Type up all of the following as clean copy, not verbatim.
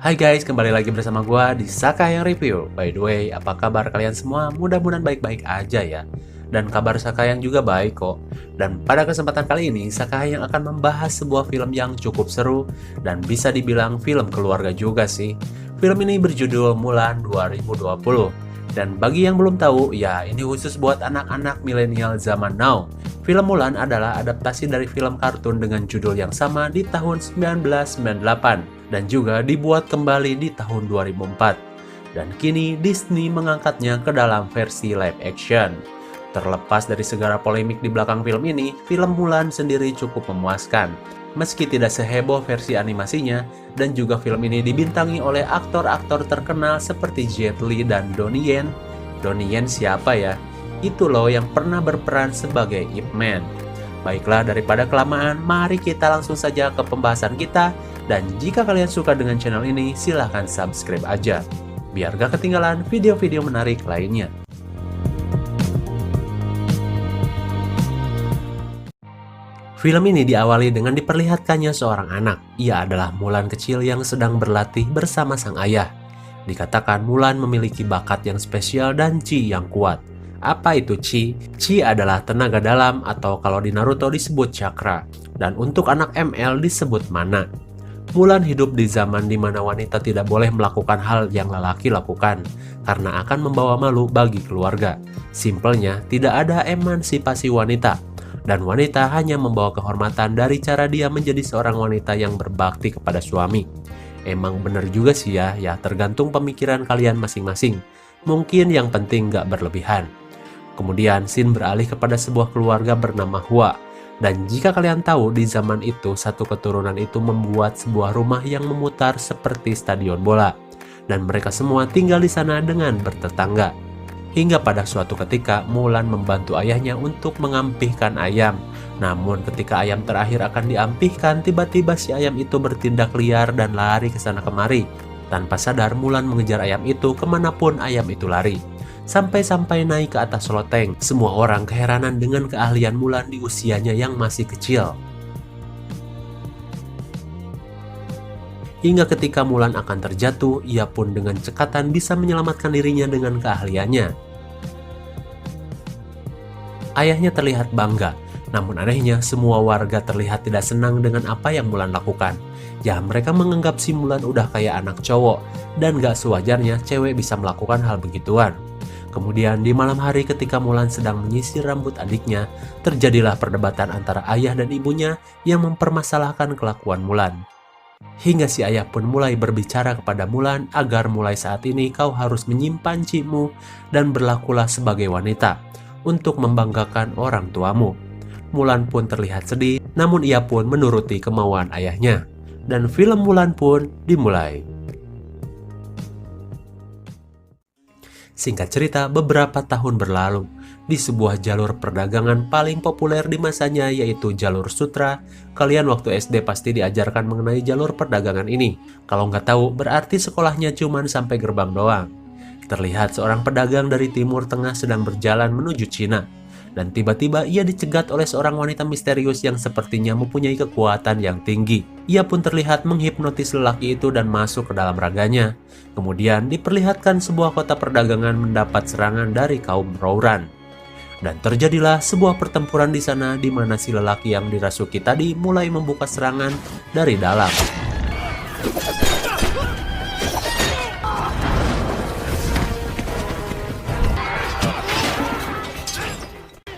Hai guys, kembali lagi bersama gua di Sakayang Review. By the way, apa kabar kalian semua? Mudah-mudahan baik-baik aja ya. Dan kabar Sakayang juga baik kok. Dan pada kesempatan kali ini, Sakayang akan membahas sebuah film yang cukup seru dan bisa dibilang film keluarga juga sih. Film ini berjudul Mulan 2020. Dan bagi yang belum tahu, ya ini khusus buat anak-anak milenial zaman now. Film Mulan adalah adaptasi dari film kartun dengan judul yang sama di tahun 1998 dan juga dibuat kembali di tahun 2004. Dan kini Disney mengangkatnya ke dalam versi live action. Terlepas dari segala polemik di belakang film ini, film Mulan sendiri cukup memuaskan. Meski tidak seheboh versi animasinya, dan juga film ini dibintangi oleh aktor-aktor terkenal seperti Jet Li dan Donnie Yen. Donnie Yen siapa ya? Itu loh yang pernah berperan sebagai Ip Man. Baiklah, daripada kelamaan, mari kita langsung saja ke pembahasan kita. Dan jika kalian suka dengan channel ini, silahkan subscribe aja, biar gak ketinggalan video-video menarik lainnya. Film ini diawali dengan diperlihatkannya seorang anak. Ia adalah Mulan kecil yang sedang berlatih bersama sang ayah. Dikatakan Mulan memiliki bakat yang spesial dan chi yang kuat. Apa itu chi? Chi adalah tenaga dalam atau kalau di Naruto disebut chakra. Dan untuk anak ML disebut mana. Mulan hidup di zaman di mana wanita tidak boleh melakukan hal yang lelaki lakukan karena akan membawa malu bagi keluarga. Simpelnya, tidak ada emansipasi wanita. Dan wanita hanya membawa kehormatan dari cara dia menjadi seorang wanita yang berbakti kepada suami. Emang bener juga sih ya tergantung pemikiran kalian masing-masing. Mungkin yang penting gak berlebihan. Kemudian scene beralih kepada sebuah keluarga bernama Hua. Dan jika kalian tahu di zaman itu satu keturunan itu membuat sebuah rumah yang memutar seperti stadion bola. Dan mereka semua tinggal di sana dengan bertetangga. Hingga pada suatu ketika Mulan membantu ayahnya untuk mengampihkan ayam. Namun ketika ayam terakhir akan diampihkan, tiba-tiba si ayam itu bertindak liar dan lari ke sana kemari. Tanpa sadar Mulan mengejar ayam itu kemanapun ayam itu lari. Sampai-sampai naik ke atas loteng. Semua orang keheranan dengan keahlian Mulan di usianya yang masih kecil. Hingga ketika Mulan akan terjatuh, ia pun dengan cekatan bisa menyelamatkan dirinya dengan keahliannya. Ayahnya terlihat bangga, namun anehnya semua warga terlihat tidak senang dengan apa yang Mulan lakukan. Ya, mereka menganggap si Mulan udah kayak anak cowok, dan gak sewajarnya cewek bisa melakukan hal begituan. Kemudian di malam hari ketika Mulan sedang menyisir rambut adiknya, terjadilah perdebatan antara ayah dan ibunya yang mempermasalahkan kelakuan Mulan. Hingga si ayah pun mulai berbicara kepada Mulan agar mulai saat ini kau harus menyimpan cimu dan berlakulah sebagai wanita untuk membanggakan orang tuamu. Mulan pun terlihat sedih, namun ia pun menuruti kemauan ayahnya. Dan film Mulan pun dimulai. Singkat cerita, beberapa tahun berlalu, di sebuah jalur perdagangan paling populer di masanya yaitu jalur sutra. Kalian waktu SD pasti diajarkan mengenai jalur perdagangan ini. Kalau nggak tahu, berarti sekolahnya cuman sampai gerbang doang. Terlihat seorang pedagang dari Timur Tengah sedang berjalan menuju Cina. Dan tiba-tiba ia dicegat oleh seorang wanita misterius yang sepertinya mempunyai kekuatan yang tinggi. Ia pun terlihat menghipnotis lelaki itu dan masuk ke dalam raganya. Kemudian diperlihatkan sebuah kota perdagangan mendapat serangan dari kaum Rouran. Dan terjadilah sebuah pertempuran di sana di mana si lelaki yang dirasuki tadi mulai membuka serangan dari dalam.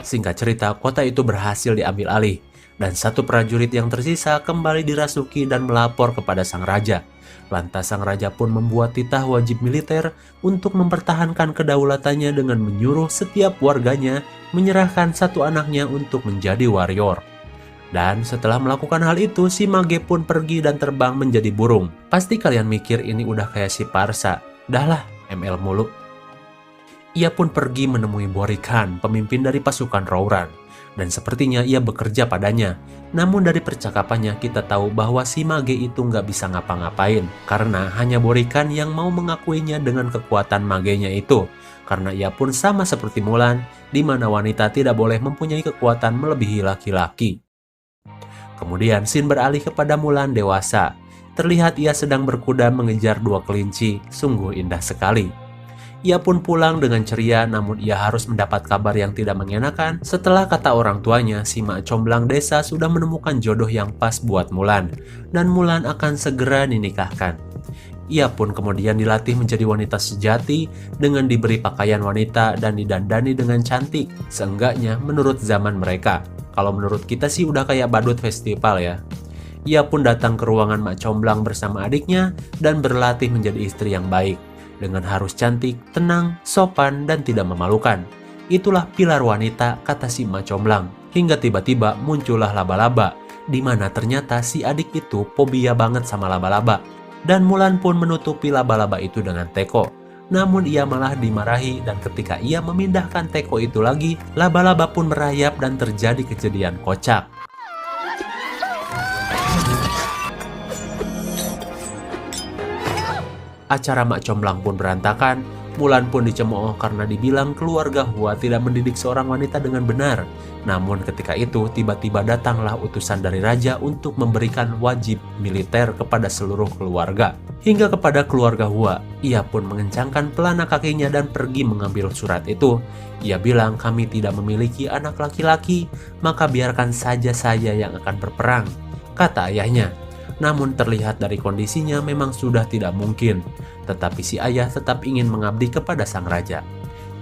Singkat cerita, kota itu berhasil diambil alih, dan satu prajurit yang tersisa kembali dirasuki dan melapor kepada sang raja. Lantas sang raja pun membuat titah wajib militer untuk mempertahankan kedaulatannya dengan menyuruh setiap warganya menyerahkan satu anaknya untuk menjadi warrior. Dan setelah melakukan hal itu, si mage pun pergi dan terbang menjadi burung. Pasti kalian mikir ini udah kayak si Parsa. Dahlah, ML mulu. Ia pun pergi menemui Borikan, pemimpin dari pasukan Rouran, dan sepertinya ia bekerja padanya. Namun dari percakapannya kita tahu bahwa si mage itu nggak bisa ngapa-ngapain, karena hanya Borikan yang mau mengakuinya dengan kekuatan magenya itu. Karena ia pun sama seperti Mulan, di mana wanita tidak boleh mempunyai kekuatan melebihi laki-laki. Kemudian scene beralih kepada Mulan dewasa. Terlihat ia sedang berkuda mengejar dua kelinci, sungguh indah sekali. Ia pun pulang dengan ceria, namun ia harus mendapat kabar yang tidak mengenakan setelah kata orang tuanya si mak comblang desa sudah menemukan jodoh yang pas buat Mulan, dan Mulan akan segera dinikahkan. Ia pun kemudian dilatih menjadi wanita sejati dengan diberi pakaian wanita dan didandani dengan cantik, seenggaknya menurut zaman mereka. Kalau menurut kita sih udah kayak badut festival ya. Ia pun datang ke ruangan mak comblang bersama adiknya dan berlatih menjadi istri yang baik, dengan harus cantik, tenang, sopan, dan tidak memalukan. Itulah pilar wanita, kata si mak comblang. Hingga tiba-tiba muncullah laba-laba, di mana ternyata si adik itu fobia banget sama laba-laba. Dan Mulan pun menutupi laba-laba itu dengan teko. Namun ia malah dimarahi, dan ketika ia memindahkan teko itu lagi, laba-laba pun merayap dan terjadi kejadian kocak. Acara mak comblang pun berantakan. Mulan pun dicemooh karena dibilang keluarga Hua tidak mendidik seorang wanita dengan benar. Namun ketika itu tiba-tiba datanglah utusan dari raja untuk memberikan wajib militer kepada seluruh keluarga. Hingga kepada keluarga Hua, ia pun mengencangkan pelana kakinya dan pergi mengambil surat itu. Ia bilang, kami tidak memiliki anak laki-laki, maka biarkan saja saya yang akan berperang, kata ayahnya. Namun terlihat dari kondisinya memang sudah tidak mungkin, tetapi si ayah tetap ingin mengabdi kepada sang raja.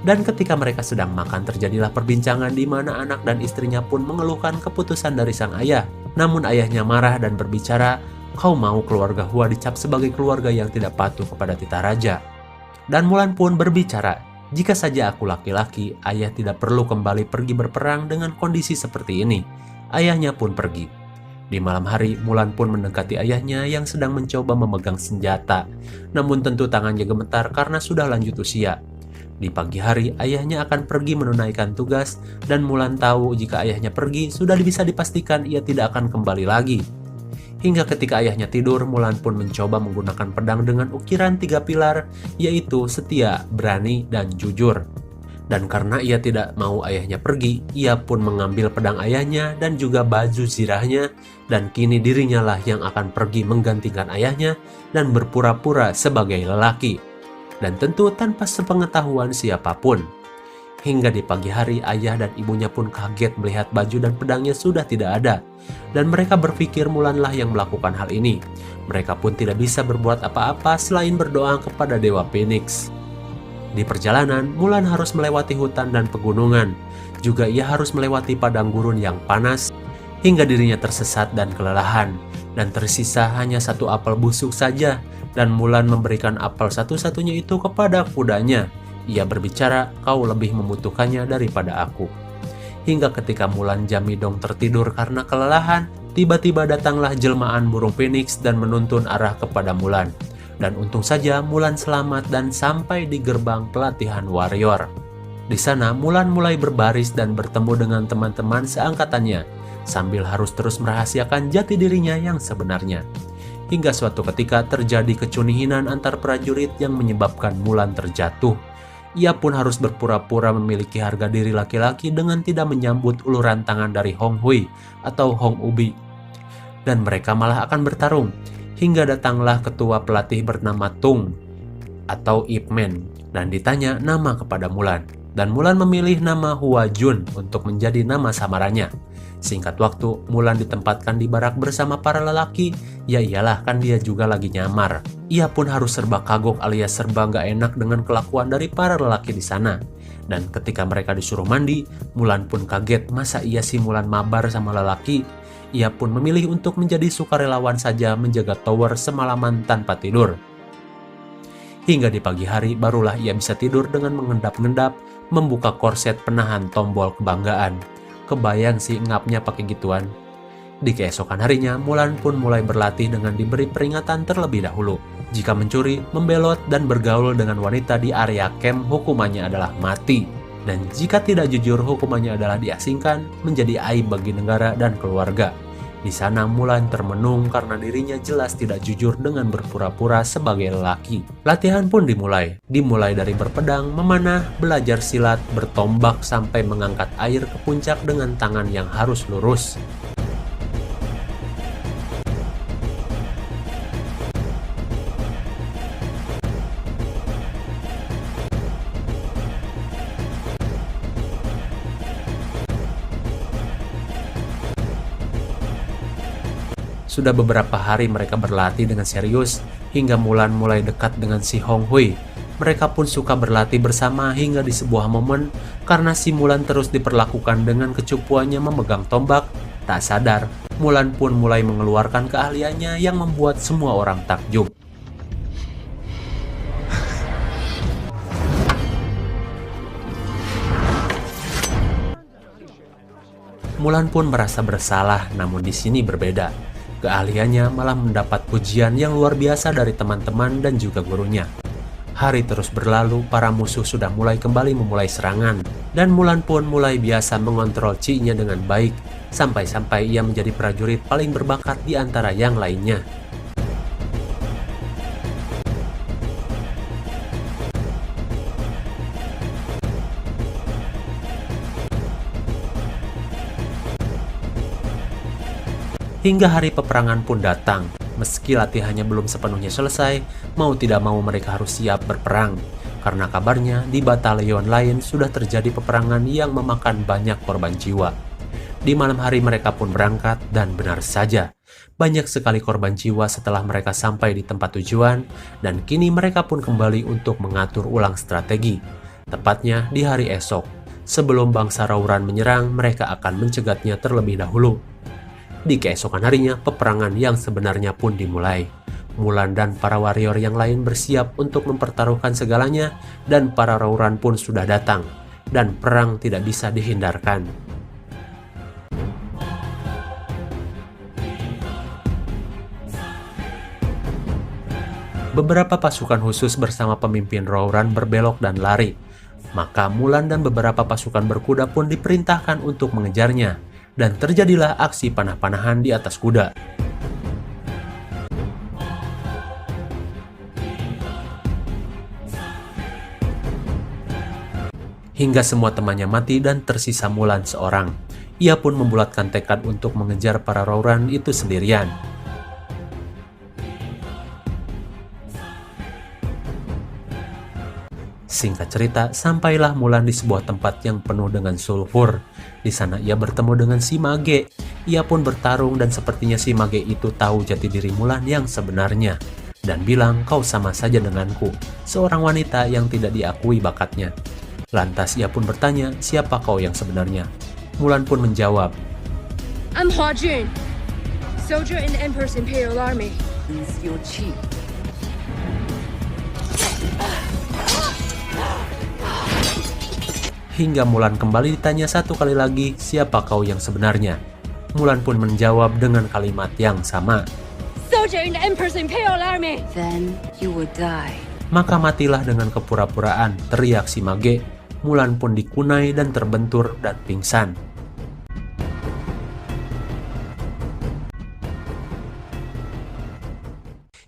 Dan ketika mereka sedang makan terjadilah perbincangan di mana anak dan istrinya pun mengeluhkan keputusan dari sang ayah. Namun ayahnya marah dan berbicara, kau mau keluarga Hua dicap sebagai keluarga yang tidak patuh kepada titah raja. Dan Mulan pun berbicara, jika saja aku laki-laki, ayah tidak perlu kembali pergi berperang dengan kondisi seperti ini. Ayahnya pun pergi. Di malam hari, Mulan pun mendekati ayahnya yang sedang mencoba memegang senjata. Namun tentu tangannya gemetar karena sudah lanjut usia. Di pagi hari, ayahnya akan pergi menunaikan tugas, dan Mulan tahu jika ayahnya pergi, sudah bisa dipastikan ia tidak akan kembali lagi. Hingga ketika ayahnya tidur, Mulan pun mencoba menggunakan pedang dengan ukiran 3 pilar, yaitu setia, berani, dan jujur. Dan karena ia tidak mau ayahnya pergi, ia pun mengambil pedang ayahnya dan juga baju zirahnya, dan kini dirinya lah yang akan pergi menggantikan ayahnya dan berpura-pura sebagai lelaki. Dan tentu tanpa sepengetahuan siapapun. Hingga di pagi hari, ayah dan ibunya pun kaget melihat baju dan pedangnya sudah tidak ada. Dan mereka berpikir Mulanlah yang melakukan hal ini. Mereka pun tidak bisa berbuat apa-apa selain berdoa kepada Dewa Phoenix. Di perjalanan, Mulan harus melewati hutan dan pegunungan. Juga ia harus melewati padang gurun yang panas, hingga dirinya tersesat dan kelelahan. Dan tersisa hanya 1 apel busuk saja, dan Mulan memberikan apel satu-satunya itu kepada kudanya. Ia berbicara, kau lebih membutuhkannya daripada aku. Hingga ketika Mulan Jamidong tertidur karena kelelahan, tiba-tiba datanglah jelmaan burung Phoenix dan menuntun arah kepada Mulan. Dan untung saja Mulan selamat dan sampai di gerbang pelatihan warrior. Di sana Mulan mulai berbaris dan bertemu dengan teman-teman seangkatannya, sambil harus terus merahasiakan jati dirinya yang sebenarnya. Hingga suatu ketika terjadi kecunihinan antar prajurit yang menyebabkan Mulan terjatuh. Ia pun harus berpura-pura memiliki harga diri laki-laki dengan tidak menyambut uluran tangan dari Hong Hui atau Hong Ubi. Dan mereka malah akan bertarung. Hingga datanglah ketua pelatih bernama Tung atau Ip Man dan ditanya nama kepada Mulan. Dan Mulan memilih nama Hua Jun untuk menjadi nama samarannya. Singkat waktu, Mulan ditempatkan di barak bersama para lelaki. Ya iyalah, kan dia juga lagi nyamar. Ia pun harus serba kagok alias serba gak enak dengan kelakuan dari para lelaki di sana. Dan ketika mereka disuruh mandi, Mulan pun kaget masa iya sih Mulan mabar sama lelaki. Ia pun memilih untuk menjadi sukarelawan saja menjaga tower semalaman tanpa tidur. Hingga di pagi hari barulah ia bisa tidur dengan mengendap-ngendap, membuka korset penahan tombol kebanggaan. Kebayang sih ngapnya pakai gituan. Di keesokan harinya, Mulan pun mulai berlatih dengan diberi peringatan terlebih dahulu. Jika mencuri, membelot, dan bergaul dengan wanita di area camp, hukumannya adalah mati. Dan jika tidak jujur, hukumannya adalah diasingkan, menjadi aib bagi negara dan keluarga. Di sana Mulan termenung karena dirinya jelas tidak jujur dengan berpura-pura sebagai lelaki. Latihan pun dimulai. Dimulai dari berpedang, memanah, belajar silat, bertombak, sampai mengangkat air ke puncak dengan tangan yang harus lurus. Sudah beberapa hari mereka berlatih dengan serius, hingga Mulan mulai dekat dengan si Hong Hui. Mereka pun suka berlatih bersama hingga di sebuah momen, karena si Mulan terus diperlakukan dengan kecupuannya memegang tombak, tak sadar, Mulan pun mulai mengeluarkan keahliannya yang membuat semua orang takjub. Mulan pun merasa bersalah, namun di sini berbeda. Keahliannya malah mendapat pujian yang luar biasa dari teman-teman dan juga gurunya. Hari terus berlalu, para musuh sudah mulai kembali memulai serangan, dan Mulan pun mulai biasa mengontrol Chi-nya dengan baik, sampai-sampai ia menjadi prajurit paling berbakat di antara yang lainnya. Hingga hari peperangan pun datang. Meski latihannya belum sepenuhnya selesai, mau tidak mau mereka harus siap berperang. Karena kabarnya di batalion lain sudah terjadi peperangan yang memakan banyak korban jiwa. Di malam hari mereka pun berangkat dan benar saja, banyak sekali korban jiwa setelah mereka sampai di tempat tujuan, dan kini mereka pun kembali untuk mengatur ulang strategi. Tepatnya di hari esok, sebelum bangsa Rauran menyerang, mereka akan mencegatnya terlebih dahulu. Di keesokan harinya, peperangan yang sebenarnya pun dimulai. Mulan dan para warrior yang lain bersiap untuk mempertaruhkan segalanya, dan para Rauran pun sudah datang, dan perang tidak bisa dihindarkan. Beberapa pasukan khusus bersama pemimpin Rauran berbelok dan lari. Maka Mulan dan beberapa pasukan berkuda pun diperintahkan untuk mengejarnya. Dan terjadilah aksi panah-panahan di atas kuda. Hingga semua temannya mati dan tersisa Mulan seorang. Ia pun membulatkan tekad untuk mengejar para Rauran itu sendirian. Singkat cerita, sampailah Mulan di sebuah tempat yang penuh dengan sulfur. Di sana ia bertemu dengan si Mage. Ia pun bertarung dan sepertinya si Mage itu tahu jati diri Mulan yang sebenarnya. Dan bilang, kau sama saja denganku, seorang wanita yang tidak diakui bakatnya. Lantas ia pun bertanya, siapa kau yang sebenarnya? Mulan pun menjawab, I'm Hua Jun, soldier in the Emperor's Imperial Army. Is your chief. Hingga Mulan kembali ditanya satu kali lagi, siapa kau yang sebenarnya? Mulan pun menjawab dengan kalimat yang sama. Soldier in the Emperor's Imperial Army. Then you will die. Maka matilah dengan kepura-puraan, teriak si Mage. Mulan pun dikunai dan terbentur dan pingsan.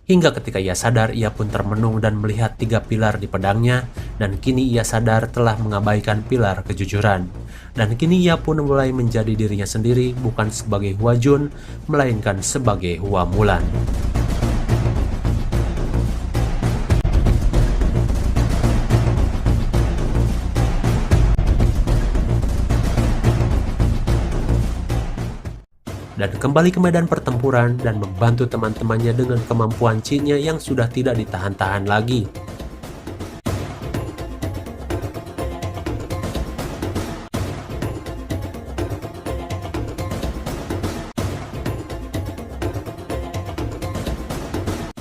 Hingga ketika ia sadar, ia pun termenung dan melihat 3 pilar di pedangnya, dan kini ia sadar telah mengabaikan pilar kejujuran. Dan kini ia pun mulai menjadi dirinya sendiri, bukan sebagai Hua Jun, melainkan sebagai Hua Mulan. Dan kembali ke medan pertempuran dan membantu teman-temannya dengan kemampuan Chi-nya yang sudah tidak ditahan-tahan lagi.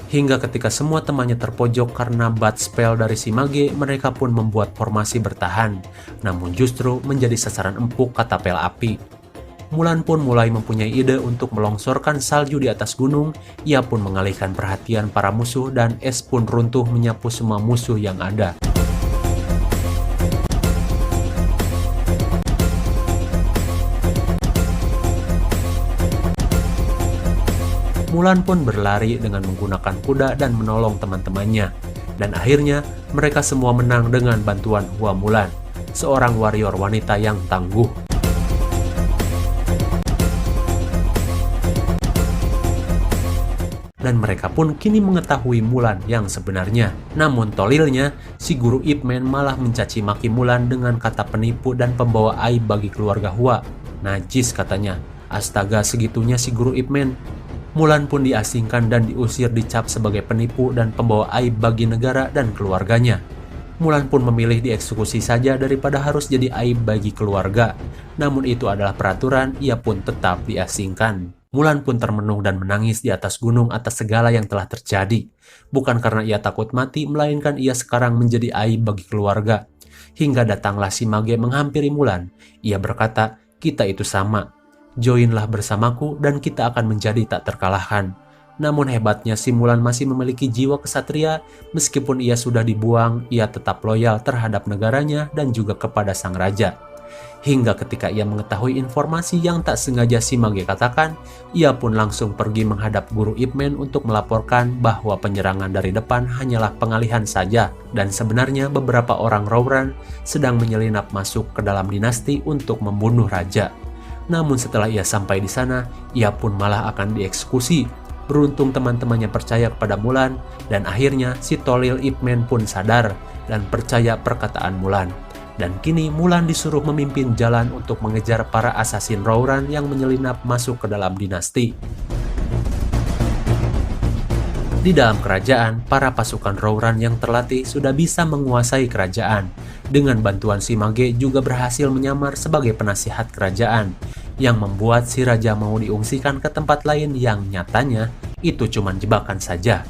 Hingga ketika semua temannya terpojok karena bad spell dari si Mage, mereka pun membuat formasi bertahan, namun justru menjadi sasaran empuk katapel api. Mulan pun mulai mempunyai ide untuk melongsorkan salju di atas gunung. Ia pun mengalihkan perhatian para musuh dan es pun runtuh menyapu semua musuh yang ada. Mulan pun berlari dengan menggunakan kuda dan menolong teman-temannya. Dan akhirnya mereka semua menang dengan bantuan Hua Mulan, seorang warrior wanita yang tangguh. Dan mereka pun kini mengetahui Mulan yang sebenarnya. Namun tolilnya, si guru Ip Man malah mencaci maki Mulan dengan kata penipu dan pembawa aib bagi keluarga Hua. Najis katanya. Astaga, segitunya si guru Ip Man. Mulan pun diasingkan dan diusir, dicap sebagai penipu dan pembawa aib bagi negara dan keluarganya. Mulan pun memilih dieksekusi saja daripada harus jadi aib bagi keluarga. Namun itu adalah peraturan, ia pun tetap diasingkan. Mulan pun termenung dan menangis di atas gunung atas segala yang telah terjadi. Bukan karena ia takut mati, melainkan ia sekarang menjadi aib bagi keluarga. Hingga datanglah si Mage menghampiri Mulan. Ia berkata, "Kita itu sama. Joinlah bersamaku dan kita akan menjadi tak terkalahkan." Namun hebatnya si Mulan masih memiliki jiwa kesatria. Meskipun ia sudah dibuang, ia tetap loyal terhadap negaranya dan juga kepada sang raja. Hingga ketika ia mengetahui informasi yang tak sengaja si Mage katakan, ia pun langsung pergi menghadap guru Ip Man untuk melaporkan bahwa penyerangan dari depan hanyalah pengalihan saja dan sebenarnya beberapa orang Rowran sedang menyelinap masuk ke dalam dinasti untuk membunuh raja. Namun setelah ia sampai di sana, ia pun malah akan dieksekusi. Beruntung teman-temannya percaya kepada Mulan dan akhirnya si Tolil Ip Man pun sadar dan percaya perkataan Mulan. Dan kini Mulan disuruh memimpin jalan untuk mengejar para asasin Rowran yang menyelinap masuk ke dalam dinasti. Di dalam kerajaan, para pasukan Rowran yang terlatih sudah bisa menguasai kerajaan. Dengan bantuan si Mage juga berhasil menyamar sebagai penasihat kerajaan, yang membuat si raja mau diungsikan ke tempat lain yang nyatanya itu cuma jebakan saja.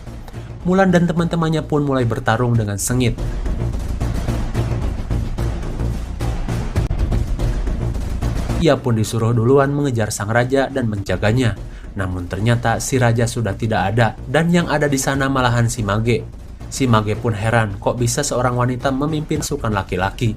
Mulan dan teman-temannya pun mulai bertarung dengan sengit. Ia pun disuruh duluan mengejar sang raja dan menjaganya. Namun ternyata si raja sudah tidak ada dan yang ada di sana malahan si Mage. Si Mage pun heran kok bisa seorang wanita memimpin pasukan laki-laki.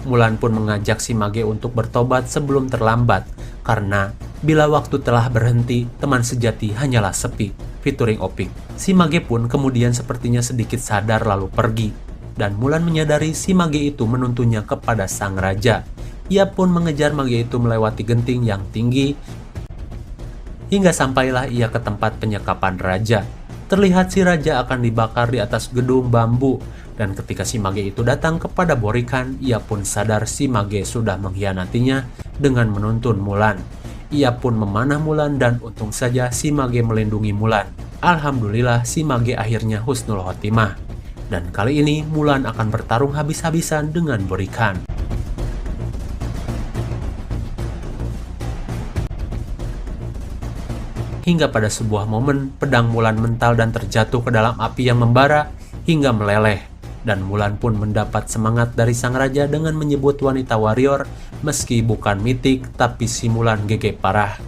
Mulan pun mengajak si Mage untuk bertobat sebelum terlambat, karena bila waktu telah berhenti, teman sejati hanyalah sepi, featuring Opik. Si Mage pun kemudian sepertinya sedikit sadar lalu pergi, dan Mulan menyadari si Mage itu menuntunnya kepada sang raja. Ia pun mengejar Mage itu melewati genting yang tinggi, hingga sampailah ia ke tempat penyekapan raja. Terlihat si raja akan dibakar di atas gedung bambu. Dan ketika si Mage itu datang kepada Borikan, ia pun sadar si Mage sudah mengkhianatinya dengan menuntun Mulan. Ia pun memanah Mulan dan untung saja si Mage melindungi Mulan. Alhamdulillah si Mage akhirnya husnul khotimah. Dan kali ini Mulan akan bertarung habis-habisan dengan Borikan. Hingga pada sebuah momen, pedang Mulan mental dan terjatuh ke dalam api yang membara hingga meleleh. Dan Mulan pun mendapat semangat dari sang raja dengan menyebut wanita warrior, meski bukan mitik tapi si Mulan GG parah.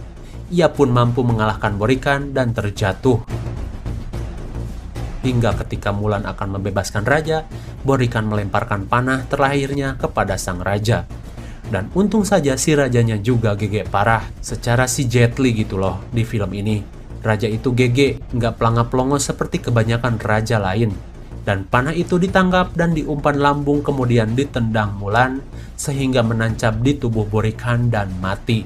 Ia pun mampu mengalahkan Borikan dan terjatuh. Hingga ketika Mulan akan membebaskan raja, Borikan melemparkan panah terakhirnya kepada sang raja. Dan untung saja si rajanya juga GG parah, secara si Jet Li gitu loh di film ini. Raja itu GG, nggak pelangap-pelongo seperti kebanyakan raja lain. Dan panah itu ditangkap dan diumpan lambung kemudian ditendang Mulan sehingga menancap di tubuh Borikan dan mati.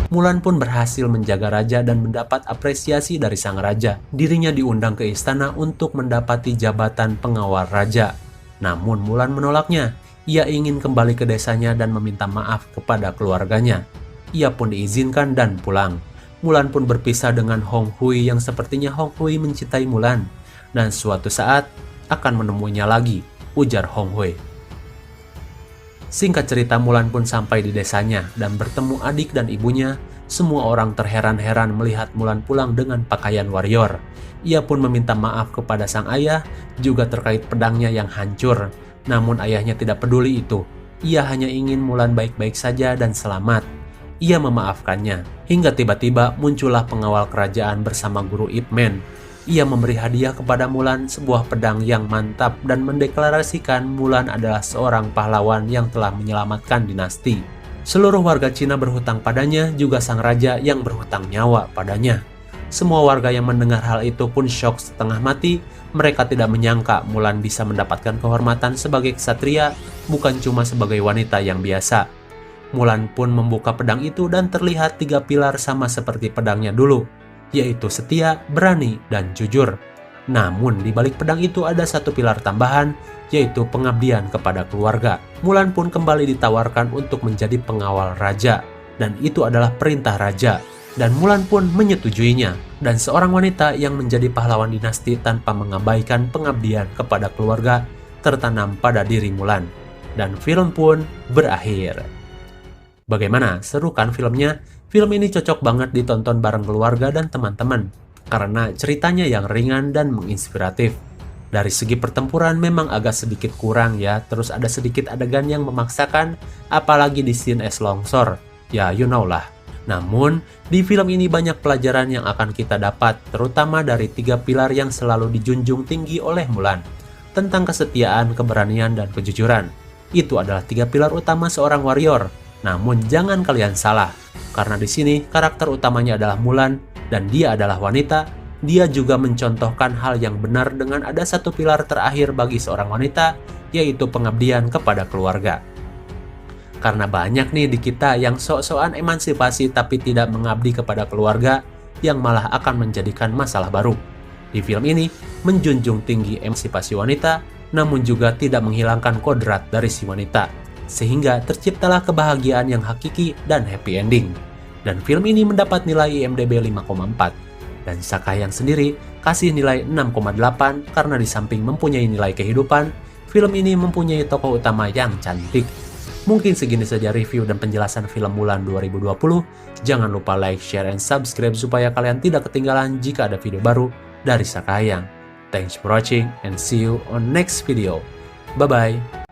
Mulan pun berhasil menjaga raja dan mendapat apresiasi dari sang raja. Dirinya diundang ke istana untuk mendapati jabatan pengawal raja. Namun Mulan menolaknya. Ia ingin kembali ke desanya dan meminta maaf kepada keluarganya. Ia pun diizinkan dan pulang. Mulan pun berpisah dengan Hong Hui yang sepertinya Hong Hui mencintai Mulan. Dan suatu saat akan menemuinya lagi, ujar Hong Hui. Singkat cerita, Mulan pun sampai di desanya dan bertemu adik dan ibunya. Semua orang terheran-heran melihat Mulan pulang dengan pakaian warrior. Ia pun meminta maaf kepada sang ayah, juga terkait pedangnya yang hancur. Namun ayahnya tidak peduli itu. Ia hanya ingin Mulan baik-baik saja dan selamat. Ia memaafkannya, hingga tiba-tiba muncullah pengawal kerajaan bersama guru Ip Man. Ia memberi hadiah kepada Mulan sebuah pedang yang mantap dan mendeklarasikan Mulan adalah seorang pahlawan yang telah menyelamatkan dinasti. Seluruh warga Cina berhutang padanya, juga sang raja yang berhutang nyawa padanya. Semua warga yang mendengar hal itu pun syok setengah mati. Mereka tidak menyangka Mulan bisa mendapatkan kehormatan sebagai ksatria, bukan cuma sebagai wanita yang biasa. Mulan pun membuka pedang itu dan terlihat 3 pilar sama seperti pedangnya dulu, yaitu setia, berani, dan jujur. Namun di balik pedang itu ada satu pilar tambahan, yaitu pengabdian kepada keluarga. Mulan pun kembali ditawarkan untuk menjadi pengawal raja, dan itu adalah perintah raja. Dan Mulan pun menyetujuinya, dan seorang wanita yang menjadi pahlawan dinasti tanpa mengabaikan pengabdian kepada keluarga tertanam pada diri Mulan. Dan film pun berakhir. Bagaimana? Seru kan filmnya? Film ini cocok banget ditonton bareng keluarga dan teman-teman, karena ceritanya yang ringan dan menginspiratif. Dari segi pertempuran memang agak sedikit kurang ya, terus ada sedikit adegan yang memaksakan, apalagi di scene es longsor. Ya, you know lah. Namun, di film ini banyak pelajaran yang akan kita dapat, terutama dari 3 pilar yang selalu dijunjung tinggi oleh Mulan. Tentang kesetiaan, keberanian, dan kejujuran. Itu adalah 3 pilar utama seorang warrior. Namun jangan kalian salah, karena di sini karakter utamanya adalah Mulan, dan dia adalah wanita. Dia juga mencontohkan hal yang benar dengan ada satu pilar terakhir bagi seorang wanita, yaitu pengabdian kepada keluarga. Karena banyak nih di kita yang sok-sokan emansipasi tapi tidak mengabdi kepada keluarga, yang malah akan menjadikan masalah baru. Di film ini, menjunjung tinggi emansipasi wanita, namun juga tidak menghilangkan kodrat dari si wanita, sehingga terciptalah kebahagiaan yang hakiki dan happy ending. Dan film ini mendapat nilai IMDb 5,4. Dan Sakayang sendiri kasih nilai 6,8 karena di samping mempunyai nilai kehidupan, film ini mempunyai tokoh utama yang cantik. Mungkin segini saja review dan penjelasan film Mulan 2020. Jangan lupa like, share, and subscribe supaya kalian tidak ketinggalan jika ada video baru dari Sakayang. Thanks for watching and see you on next video. Bye-bye.